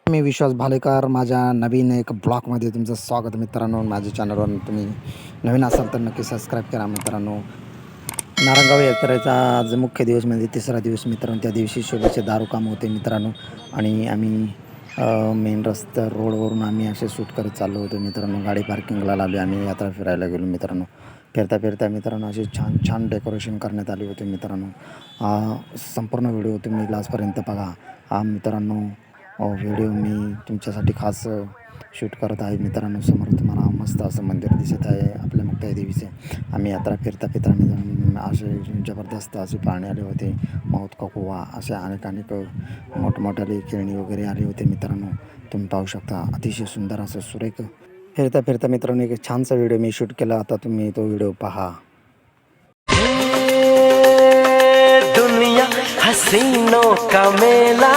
मी विश्वास भालेकर माझ्या नवीन एक ब्लॉगमध्ये तुमचं स्वागत मित्रांनो. माझ्या चॅनलवर तुम्ही नवीन असाल तर नक्की सबस्क्राईब करा मित्रांनो. नारंगाव यात्रेचा आज मुख्य दिवस म्हणजे तिसरा दिवस मित्रांनो. त्या दिवशी शोभेचे दारू काम होते मित्रांनो आणि आम्ही मेन रस्ता रोडवरून आम्ही असे शूट करत चाललो होतो मित्रांनो. गाडी पार्किंगला लावली आणि यात्रा फिरायला गेलो मित्रांनो. फिरता फिरता मित्रांनो असे छान छान डेकोरेशन करण्यात आले होते मित्रांनो. संपूर्ण व्हिडिओ तुम्ही लास्टपर्यंत बघा. मित्रांनो व्हिडिओ मी तुमच्यासाठी खास शूट करत आहे मित्रांनो. समोर तुम्हाला मस्त असं मंदिर दिसत आहे आपल्या मुक्ताई देवीचे. आम्ही यात्रा फिरता फिरता असे जबरदस्त असे पाणी आले होते. मौत का कुवा असे अनेक मोठमोठाले खेळणी वगैरे आले होते मित्रांनो. तुम्ही पाहू शकता अतिशय सुंदर असं सुरेख फिरता फिरता मित्रांनो एक छानसा व्हिडिओ मी शूट केला. आता तुम्ही तो व्हिडिओ पहा. दुनिया हसीनों का मेला,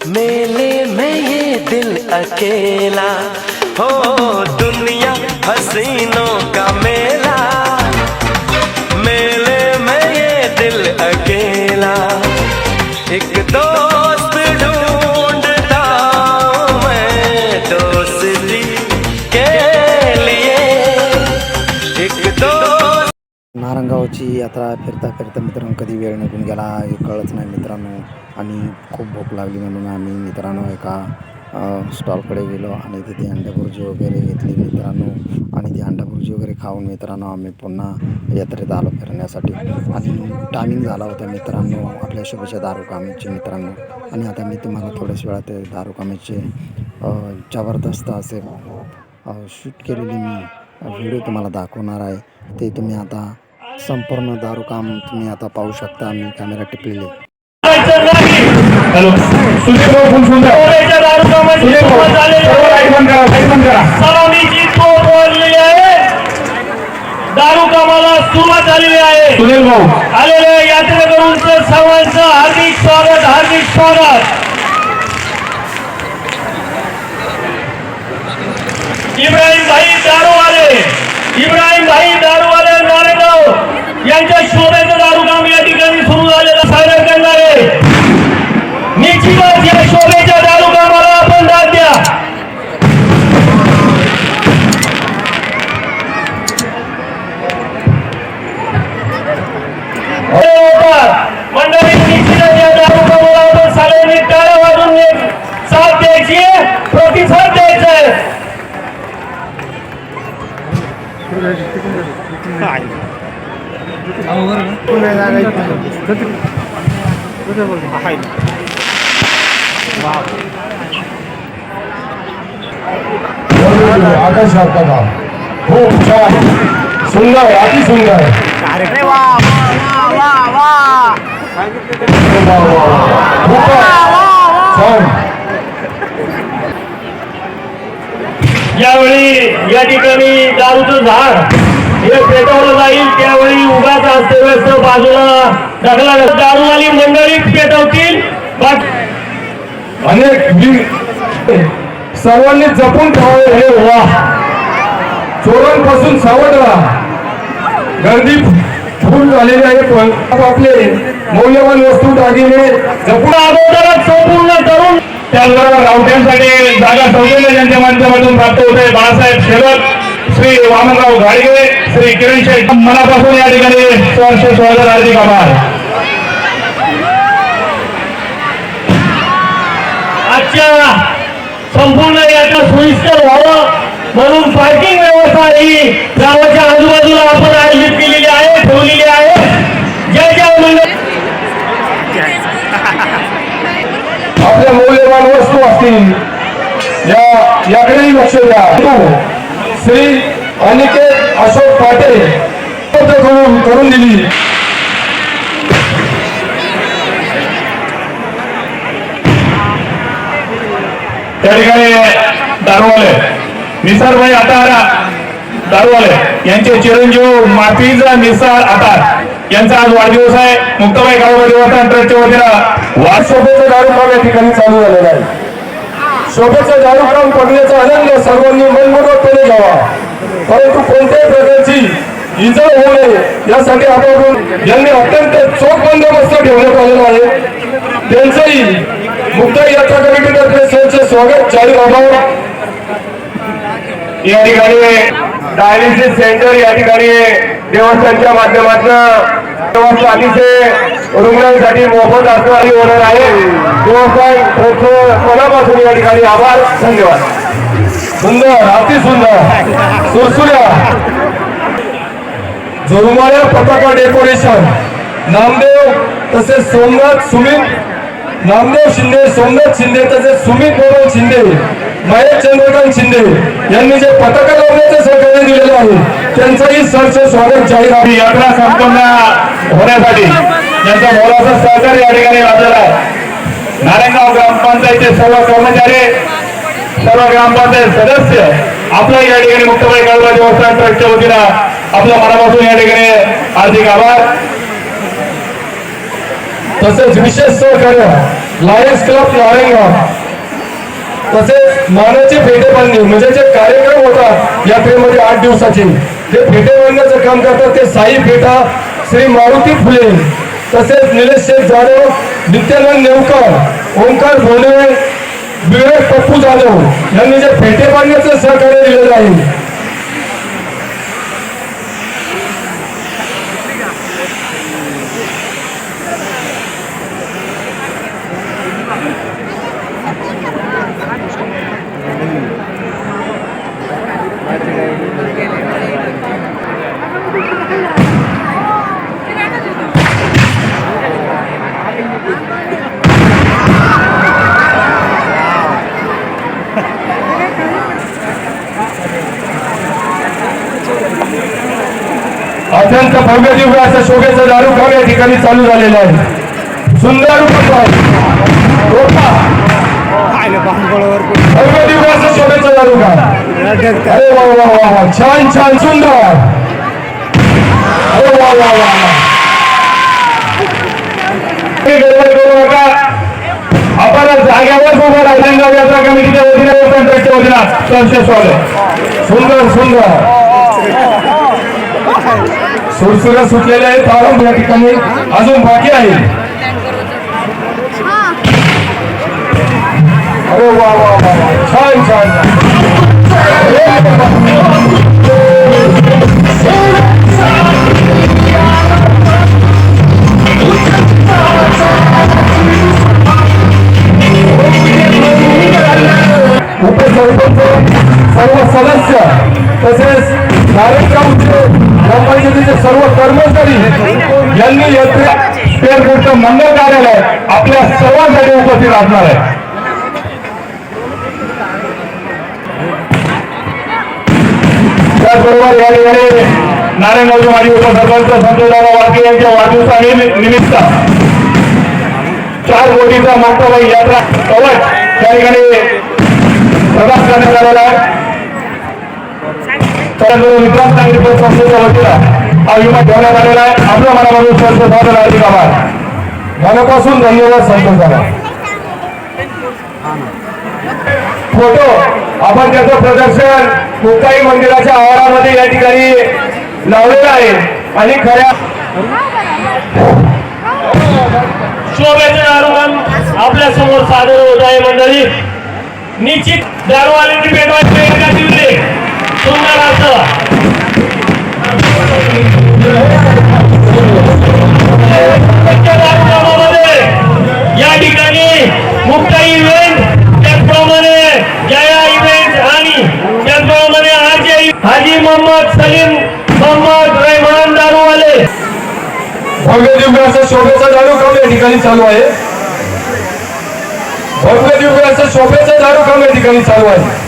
मेले में ये दिल अकेला हो. दुनिया हसीनों का मेला, मेले में ये दिल अकेला. एक दोस्त ढूंढता हूं मैं दोस्ती के लिए. एक दोस्त. नारंगावची यात्रा फिरता फिरता मित्रांनो कधी वेळ निघून गेला हे कळत नाही मित्रांनो. आणि खूप भूक लागली म्हणून आम्ही मित्रांनो एका स्टॉलकडे गेलो आणि तिथे अंडाभुर्जी वगैरे घेतली मित्रांनो. आणि ती अंडाभुर्जी वगैरे खाऊन मित्रांनो आम्ही पुन्हा यात्रेत आलो फिरण्यासाठी. आणि टायमिंग झाला होता मित्रांनो आपल्या शोभेच्या दारू कामाचे मित्रांनो. आणि आता मी तुम्हाला थोड्याच वेळात दारू कामाचे जबरदस्त असे शूट केलेली मी व्हिडिओ तुम्हाला दाखवणार आहे. ते तुम्ही आता संपूर्ण दारू काम तुम्ही आता पाहू शकता. मी कॅमेरा टिपलेले. हॅलो सुधीर भाऊ फुल सुंदर सुधीर भाऊ सर्व लाईट बंद करा. सलामीची तोड बोललेली आहे. दारू कामाला सुरुवात झालेली आहे. सुधीर भाऊ आलेल्या यात्रेकरूंचं सर्वांचं हार्दिक स्वागत, हार्दिक स्वागत. इब्राहिम भाई दारूवाले नारेगाव यांच्या शोभेचं दारू काम या ठिकाणी सुरू झालेलं सादर करणार आहे. निश्चितच या शोभेच्या दारू कामाला आपण दाद द्या. मंडळी निश्चितच या दारू कामाला आपण सगळ्यांनी टाळ्या वाजून साथ द्यायची, प्रतिसाद द्यायचा आहे. आकाश आपला खूप छान सुंदर अति सुंदर. यावेळी या ठिकाणी दारूचं झाड हे पेटवलं जाईल. त्यावेळी उगाच अस्तव्यस्त बाजूला ढकला दारूवाली मंडळी पेटवतील. अनेक सर्वांनी जपून ठेवावे. हे वा चोरांपासून सावध राहा. गर्दी फुल झालेली आहे पण आपले मौल्यवान वस्तू दागिने जपून अगोदरच संपूर्ण करून त्याचबरोबर रावट्यांसाठी जागा सौजन्य ज्यांच्या माध्यमातून प्राप्त होते बाळासाहेब शेलर, श्री वामनराव घाडगे, श्री किरण शेठ मनापासून या ठिकाणी सहर्ष स्वागत, हार्दिक आभार. आजच्या संपूर्ण यात्रा सोयीस्कर व्हावं म्हणून पार्किंग व्यवस्था ही गावाच्या आजूबाजूला आपण आयोजित केलेली आहे, ठेवलेली आहे. ज्या ज्या आपल्या मौल्यवान वस्तू असतील याकडेही लक्ष द्या. श्री अनिकेत अशोक पाटे करून दिली. त्या ठिकाणी दारूवाले निसारभाई आतार दारूवाले यांचे चिरंजीव माफीजा निसार आतार यांचा आज वाढदिवस आहे. मुक्ताबाई गाव देवस्थान ट्रस्टच्या वतीनं शोभेचं दारू काम या ठिकाणी चालू झालेलं आहे. शोभेचं दारू काम करण्याचा आनंद सर्वांनी मनपूर्वकपणे घ्यावा. परंतु कोणत्याही प्रकारची इजा होऊ नये यासाठी आपण ज्यांनी अत्यंत चोख बंदोबस्त ठेवण्यात आलेला आहे त्यांचंही मुक्ताई यात्रा कमिटीतर्फे स्वागत चालू राहतो. या ठिकाणी डायलिसिस सेंटर या ठिकाणी देवस्थानच्या माध्यमातून अतिशय रुग्णांसाठी मोफत असणारी होणार आहे. देवस्थान मनापासून या ठिकाणी आभार. धन्यवाद. सुंदर, अति सुंदर, सुरसुऱ्या जोरुमाळ्या पताका डेकोरेशन नामदेव तसेच सोमनाथ सुमित नामदेव शिंदे, सोमनाथ शिंदे तसेच सुमित मोहन शिंदे, महेश चंद्रकांत शिंदे यांनी जे पताका लावण्याचे सहकार्य दिलेले आहे त्यांचंही सरचे स्वागत जाहीर आहे. यात्रा संपन्न होण्यासाठी यांचा मोलाचा सहकार्य या ठिकाणी लाभलेला आहे. नारायणगाव ग्रामपंचायतचे सर्व कर्मचारी, सर्व ग्रामपंचायत सदस्य आपल्या या ठिकाणी मुक्ताबाई काळवा देवस्थान ट्रस्टच्या वतीनं आपल्या मनापासून या ठिकाणी हार्दिक आभार. तसेच विशेष सहकार्य लायन्स क्लब नारायणगाव तसेच मानाचे फेटे बांधणे म्हणजे जे कार्यक्रम होतात यात्रेमध्ये 8 दिवसाचे ते फेटे बांधण्याचं काम करतात ते साई फेटा श्री मारुती फुले तसेच निलेश शेठ जाधव, नित्यानंद नेवकर, ओंकार भोले, विवेक पप्पू जाधव यांनी जे फेटे बांधण्याचं सहकार्य दिलेलं आहे. अत्यंत भव्य दिव्य असं शोभेचं दारू खाऊ या ठिकाणी चालू झालेलं आहे. सुंदर भव्य दिव्य असं शोभेचं दारू खा. अरे वा वा वा वा, छान छान सुंदर. अरे वा वा वा, करू नका. आपण जाग्यावर उभं राहिलेलं यात्रा कमिटीच्या वतीने सुंदर सुंदर सुरसुऱ्या सुटलेल्या आहेत. प्रारंभ या ठिकाणी अजून बाकी आहे. अरे वा वा वा, छान छान. उपसरपंच, सर्व सदस्य तसेच नारायणगावचे ग्रामपंचायतीचे सर्व कर्मचारी यांनी यात्रेत मंडळ कार्यालय आपल्या सर्वांसाठी उपस्थित असणार आहे. त्याचबरोबर या ठिकाणी नारायणगावचे माजी उपसरपंच संतोषराव वाळके यांच्या वाढदिवसानिमित्त 4 कोटीचा मुक्ताबाई यात्रा कवच त्या ठिकाणी प्रदान करण्यात आलेला आहे. विक्रांत नागरिक संस्थेच्या वतीनं हा विमा ठेवण्यात आलेला आहे. आपल्या मनापासून संतोष हार्दिक आभार. मनापासून धन्यवाद संतोषाला. फोटो आपण त्याचं प्रदर्शन मुक्ताई मंदिराच्या आवारामध्ये या ठिकाणी लावलेलं आहे आणि खऱ्या शोभेचे दारुगण आपल्या समोर सादर होत आहे. मंडळी निश्चित दारूवाल्यांनी पेटवायचे एका दिवशी सुंदर असं या ठिकाणी मुक्ताई इव्हेंट, त्याचप्रमाणे जया इव्हेंट आणि त्याचप्रमाणे हाजी मोहम्मद सलीम मोहम्मद रहमान दारूवाले भव्य दिव्य असं शोभेचा दारू काम या ठिकाणी चालू आहे. भव्य दिव्य असं शोभेचं दारू काम या ठिकाणी चालू आहे.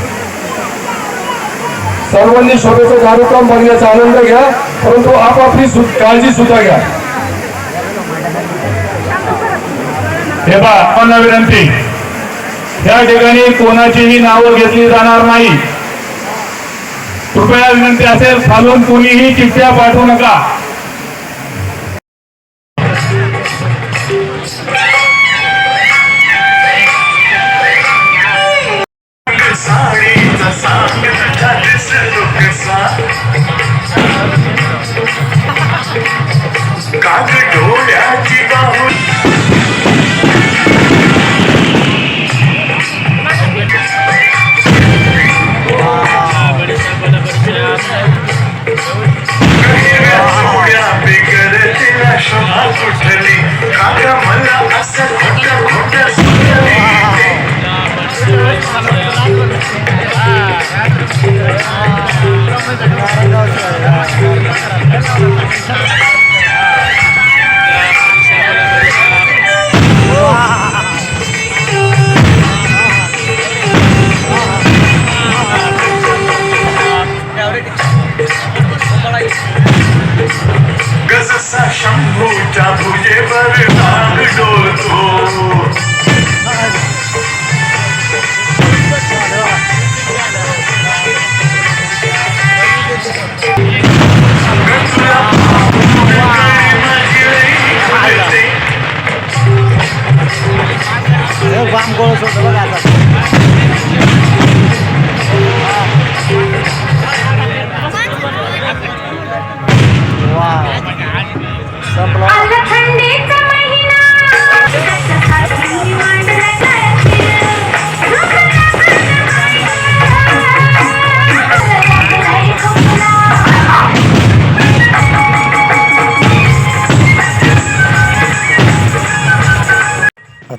सर्वांनी शोभेचं दारू काम बघण्याचा आनंद घ्या, परंतु आपापली काळजी सुद्धा घ्या. हे पहा विनंती, त्या ठिकाणी कोणाचीही नावं घेतली जाणार नाही. कृपया विनंती असेल, खालून कोणीही चिठ्ठ्या पाठवू नका.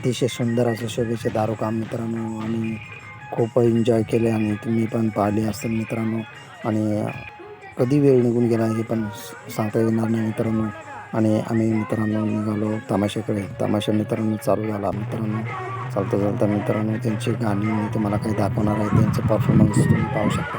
अतिशय सुंदर असं शोभेचे दारू काम मित्रांनो. आणि खूप एन्जॉय केले आणि तुम्ही पण पाहिले असेल मित्रांनो. आणि कधी वेळ निघून गेला हे पण सांगता येणार नाही मित्रांनो. आणि आम्ही मित्रांनो निघालो तमाशाकडे. तमाशा मित्रांनो चालू झाला मित्रांनो. चालता चालता मित्रांनो त्यांची गाणी मी तुम्हाला काही दाखवणार आहे. त्यांचे परफॉर्मन्स तुम्ही पाहू शकता.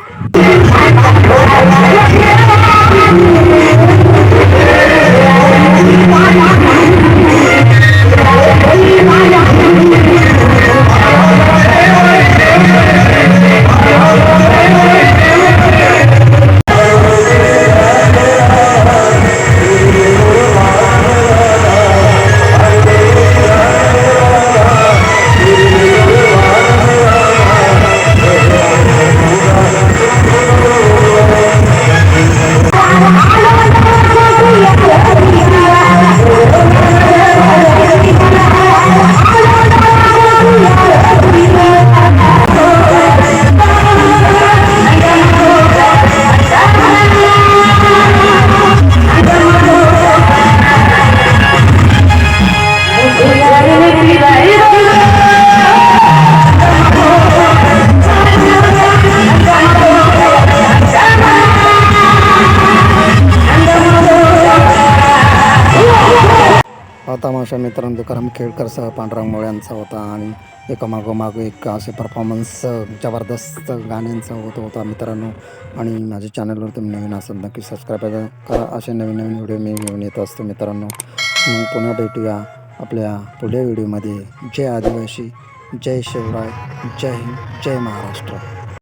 हा तमाशा मित्रांनो तुकाराम खेडकरसह पांडुरंग मोळ्यांचा होता. आणि एकामागोमाग एक असे परफॉर्मन्स जबरदस्त गाण्यांचा होता मित्रांनो. आणि माझ्या चॅनलवर तुम्ही नवीन असाल नक्की सबस्क्राईब करा. असे नवीन नवीन व्हिडिओ मी घेऊन येत असतो मित्रांनो. मग पुन्हा भेटूया आपल्या पुढल्या व्हिडिओमध्ये. जय आदिवासी, जय शिवराय, जय हिंद, जय महाराष्ट्र.